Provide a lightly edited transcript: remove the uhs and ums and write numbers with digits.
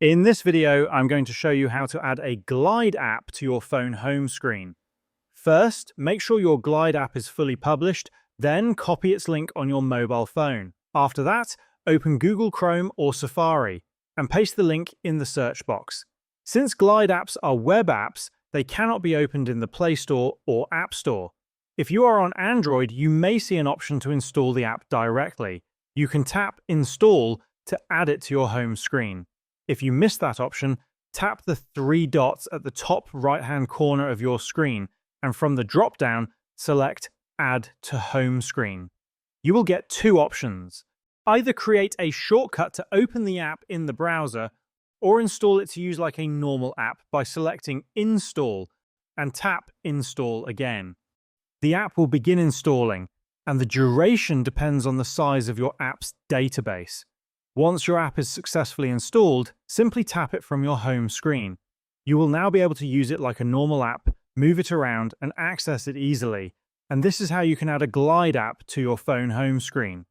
In this video, I'm going to show you how to add a Glide app to your phone home screen. First, make sure your Glide app is fully published, then copy its link on your mobile phone. After that, open Google Chrome or Safari and paste the link in the search box. Since Glide apps are web apps, they cannot be opened in the Play Store or App Store. If you are on Android, you may see an option to install the app directly. You can tap Install to add it to your home screen. If you miss that option, tap the three dots at the top right-hand corner of your screen, and from the drop-down, select Add to Home Screen. You will get two options. Either create a shortcut to open the app in the browser, or install it to use like a normal app by selecting Install and tap Install again. The app will begin installing, and the duration depends on the size of your app's database. Once your app is successfully installed, simply tap it from your home screen. You will now be able to use it like a normal app, move it around, and access it easily. And this is how you can add a Glide app to your phone home screen.